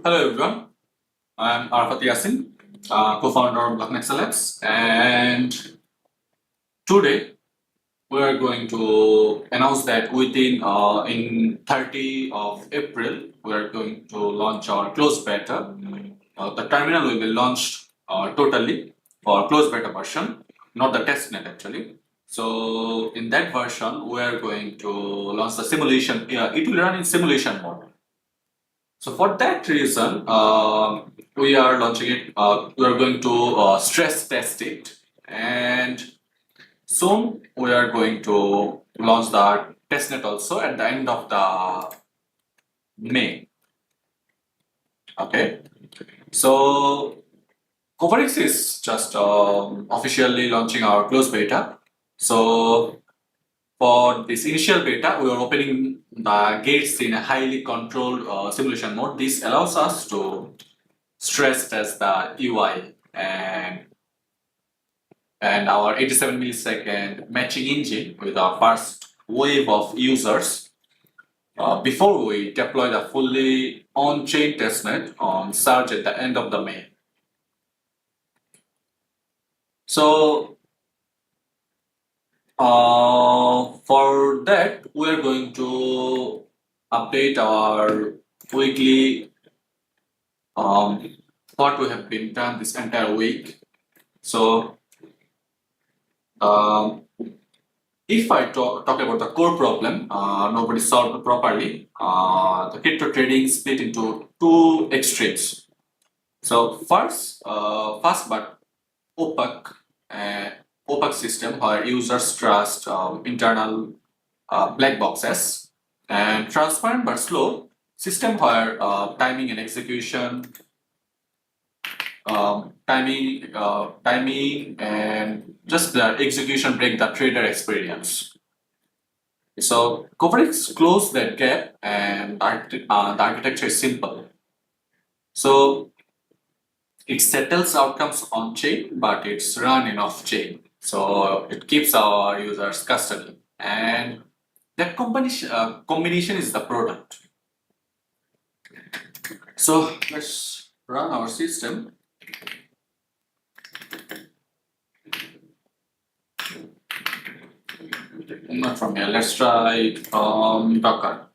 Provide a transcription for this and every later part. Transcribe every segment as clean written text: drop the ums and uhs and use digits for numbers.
Hello everyone, I'm Arfat Yassin, co-founder of Blocknext Labs, and today we are going to announce that within in 30 of April we are going to launch our closed beta. The terminal will be launched totally for closed beta version, not the testnet actually. So in that version, we are going to launch the simulation. It will run in simulation mode. So for that reason, we are launching it. We are going to stress test it, and soon we are going to launch the testnet also at the end of the May. Okay, so Qovarix is just officially launching our closed beta. So for this initial beta, we are opening the gates in a highly controlled simulation mode. This allows us to stress test the UI and our 87 millisecond matching engine with our first wave of users before we deploy the fully on-chain testnet on Surge at the end of the May. So for that, we are going to update our weekly what we have been done this entire week. So um, if I talk about the core problem, nobody solved it properly. The crypto trading split into two extremes. So fast but opaque, uh, opaque system where users trust internal black boxes, and transparent but slow system where timing and execution, timing and just the execution break the trader experience. So Qovarix closed that gap, and the architecture is simple. So it settles outcomes on chain, but it's run in off chain. So it keeps our users custody, and that combination is the product. So let's run our system. Not from here. Let's try it from Docker.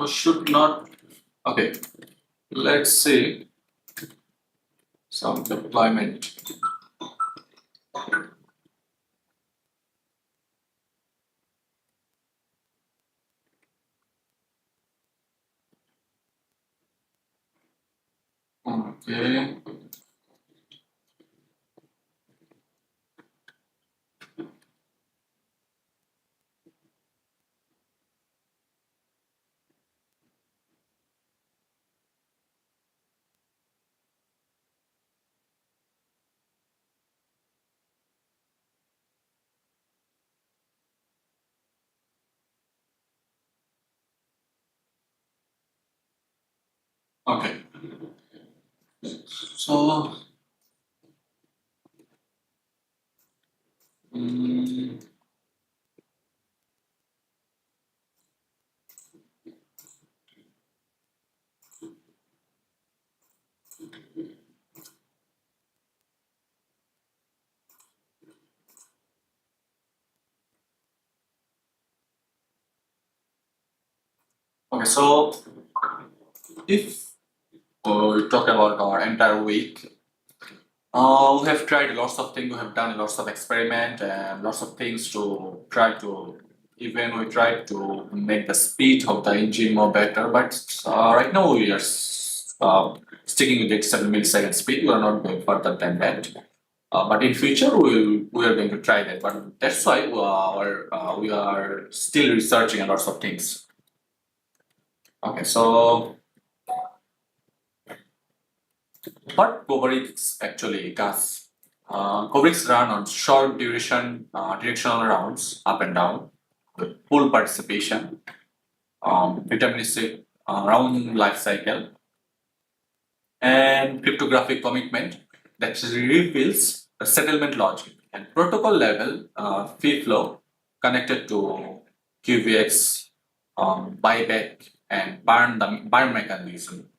Should not. Okay. Let's see some deployment. Okay. Okay. So mm, okay. So if we talk about our entire week, we have tried lots of things. We have done lots of experiment and lots of things to try to. Even we tried to make the speed of the engine more better, but right now we are sticking with the 7 millisecond speed. We are not going further than that. But in future we are going to try that. But that's why we are still researching lots of things. Okay, so what Qovarix actually does? Qovarix run on short duration directional rounds up and down with full participation, deterministic round life cycle, and cryptographic commitment that reveals the settlement logic and protocol level fee flow connected to QVX, buyback, and burn mechanism.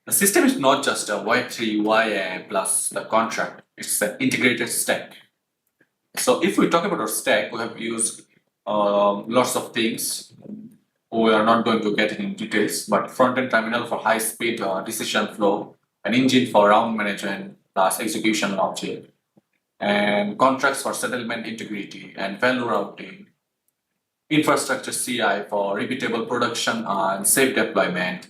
The system is not just a Web3 UI plus the contract, it's an integrated stack. So if we talk about our stack, we have used lots of things. We are not going to get in details, but front-end terminal for high-speed decision flow, an engine for round management plus execution logic, and contracts for settlement integrity and value routing, infrastructure CI for repeatable production and safe deployment.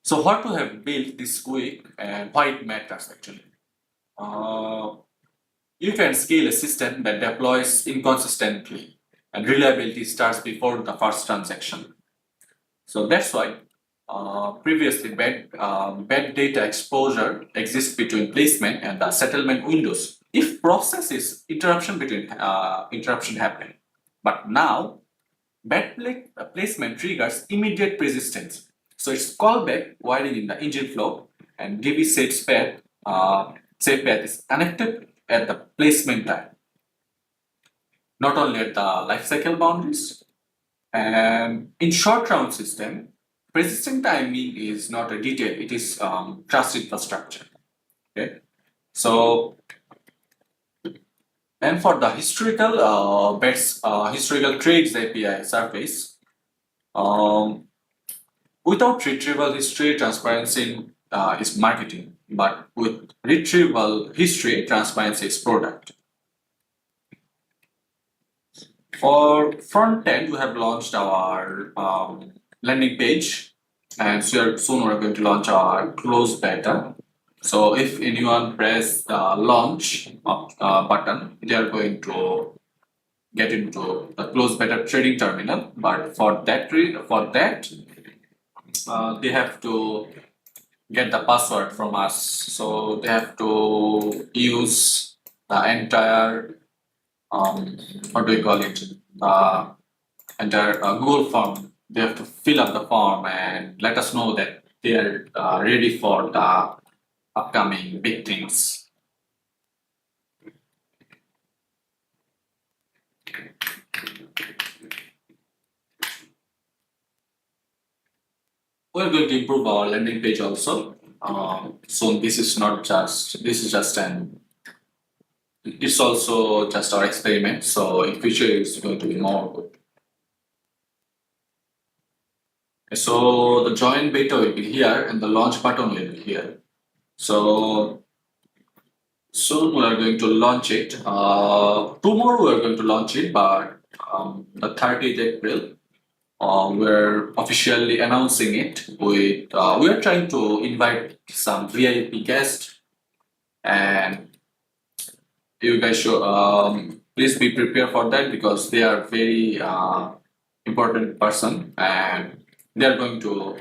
So what we have built this week and why it matters actually. You can scale a system that deploys inconsistently and reliability starts before the first transaction. So that's why previously bad data exposure exists between placement and the settlement windows. If processes interruption happen, but now placement triggers immediate persistence. So it's callback wiring in the engine flow and DB safe path is connected at the placement time, not only at the lifecycle boundaries. And in short round system, persistent timing is not a detail, it is trust infrastructure. Okay, so and for the historical trades API surface, without retrieval history, transparency is marketing, but with retrieval history, transparency is product. For front end, we have launched our landing page, and soon we're going to launch our closed beta. So if anyone press the launch button, they are going to get into the closed beta trading terminal. But for that, they have to get the password from us. So they have to use the entire what do we call it? Entire Google form. They have to fill up the form and let us know that they are ready for the upcoming big things. We're going to improve our landing page also. So this is just an it's also just our experiment. So in future it's going to be more good. So the join beta will be here and the launch button will be here. So soon we are going to launch it. Tomorrow we are going to launch it, but the 30th April we're officially announcing it. We are trying to invite some VIP guests, and you guys should please be prepared for that because they are very important person and they are going to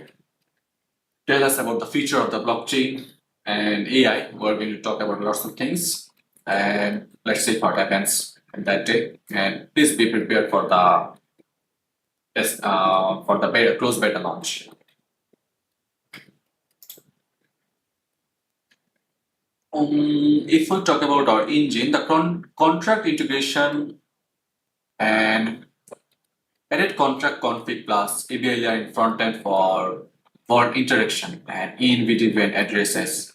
tell us about the future of the blockchain and AI. We're going to talk about lots of things, and let's see what happens in that day. And please be prepared for the closed beta launch. If we talk about our engine, the contract integration and added contract config plus ABLR in front end for interaction and in-between addresses.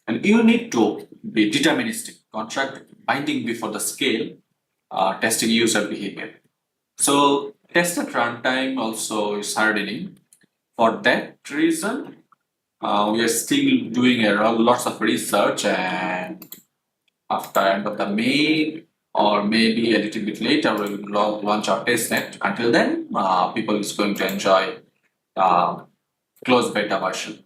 And you need to be deterministic, contract binding before the scale, testing user behavior. So testnet runtime also is hardening. For that reason, we are still doing lots of research, and after end of the May or maybe a little bit later, we will launch our testnet. Until then, people is going to enjoy closed beta version.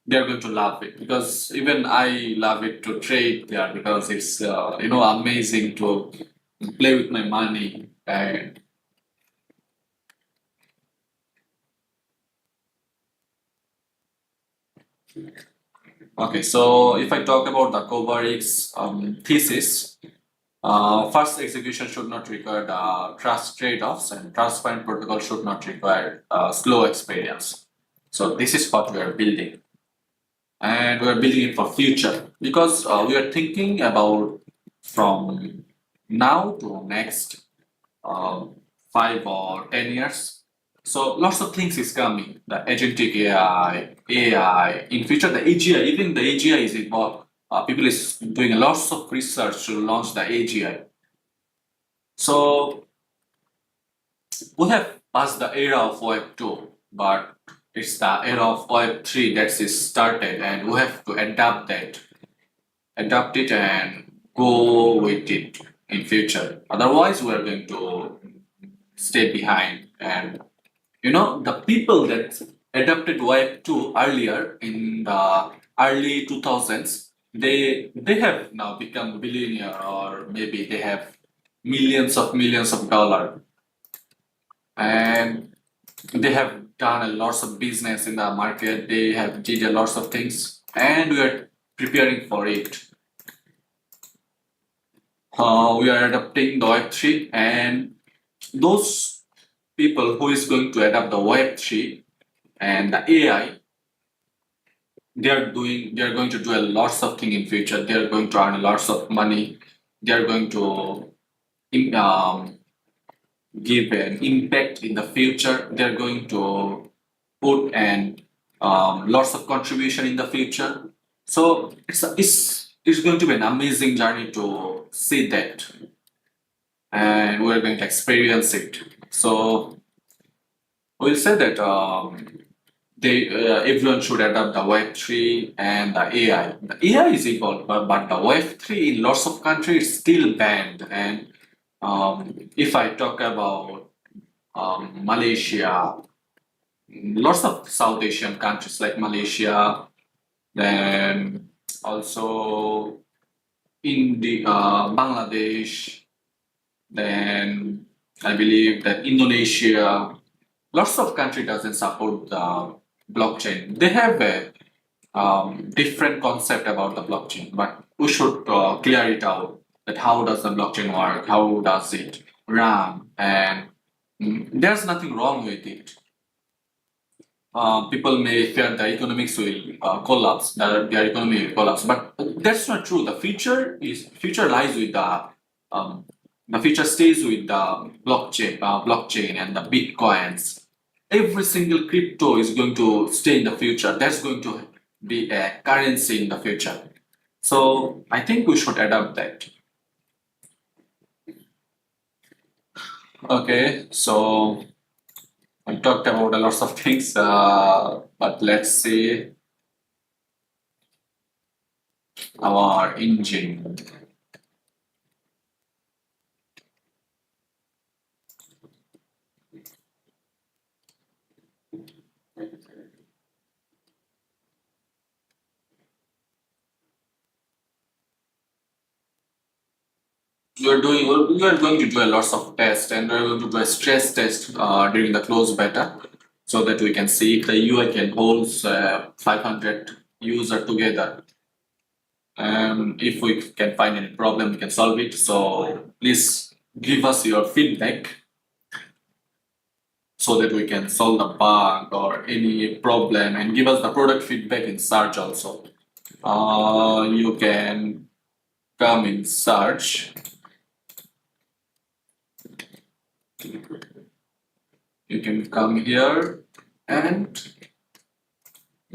They are going to love it because even I love it to trade there because it's amazing to play with my money. And okay, so if I talk about the Qovarix thesis, first execution should not require the trust trade-offs, and transparent protocol should not require slow experience. So this is what we are building, and we are building it for future because we are thinking about from now to next um, 5 or 10 years. So lots of things is coming. The agentic AI. In future, the AGI, even the AGI is involved. People is doing lots of research to launch the AGI. So we have passed the era of Web 2, but it's the era of Web 3 that is started, and we have to adapt it and go with it in future. Otherwise, we are going to stay behind. And the people that adopted Web 2 earlier in the early 2000s, they have now become billionaire, or maybe they have millions of dollars, and they have done a lots of business in the market. They have did a lots of things, and we are preparing for it. We are adopting the Web 3, and those people who is going to adopt the Web 3 and the AI, they are going to do a lots of thing in future. They are going to earn lots of money. They are going to um, give an impact in the future. They are going to put and lots of contribution in the future. So it's going to be an amazing journey to see that, and we're going to experience it. So we'll say that everyone should adopt the Web 3 and the AI. The AI is evolved, but the Web 3 in lots of countries is still banned. And if I talk about Malaysia, lots of South Asian countries like Malaysia, then also India, Bangladesh, then I believe that Indonesia, lots of country doesn't support the blockchain. They have a different concept about the blockchain, but we should clear it out. That how does the blockchain work? How does it run? And there's nothing wrong with it. People may fear the economics will collapse, their economy will collapse, but that's not true. The future lies with the future stays with the blockchain and the bitcoins. Every single crypto is going to stay in the future. That's going to be a currency in the future. So I think we should adopt that. Okay, so I talked about a lot of things, but let's see our engine. We are going to do a lots of tests, and we're going to do a stress test during the close beta, so that we can see if the UI can hold 500 user together. If we can find any problem, we can solve it. So please give us your feedback so that we can solve the bug or any problem, and give us the product feedback in search also. You can come in search. You can come here and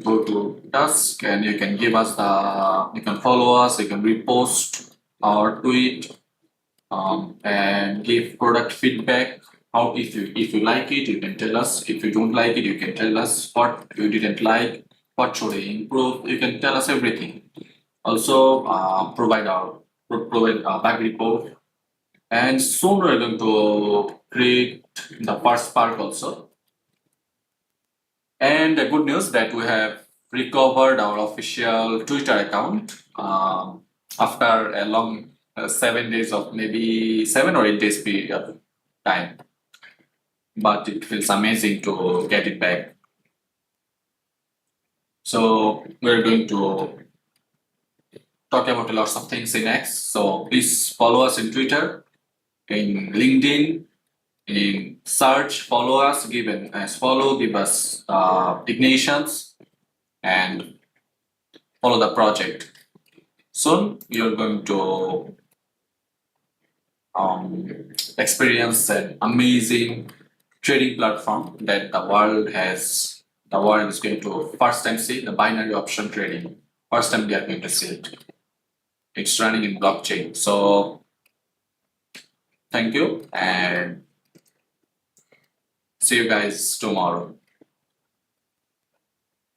go to task, and you can give us you can follow us, you can repost our tweet, and give product feedback. How if you like it, you can tell us. If you don't like it, you can tell us what you didn't like, what should I improve. You can tell us everything. Also, provide a bug report, and soon we're going to create the first part also. And the good news that we have recovered our official Twitter account after a long 7 days of maybe 7 or 8 days period of time. But it feels amazing to get it back. So we're going to talk about lots of things in next. So please follow us in Twitter, in LinkedIn, in search, follow us, give us ignitions, and follow the project. Soon you're going to experience an amazing trading platform that the world has. The world is going to first time see the binary option trading. First time they are going to see it. It's running in blockchain. So thank you and see you guys tomorrow.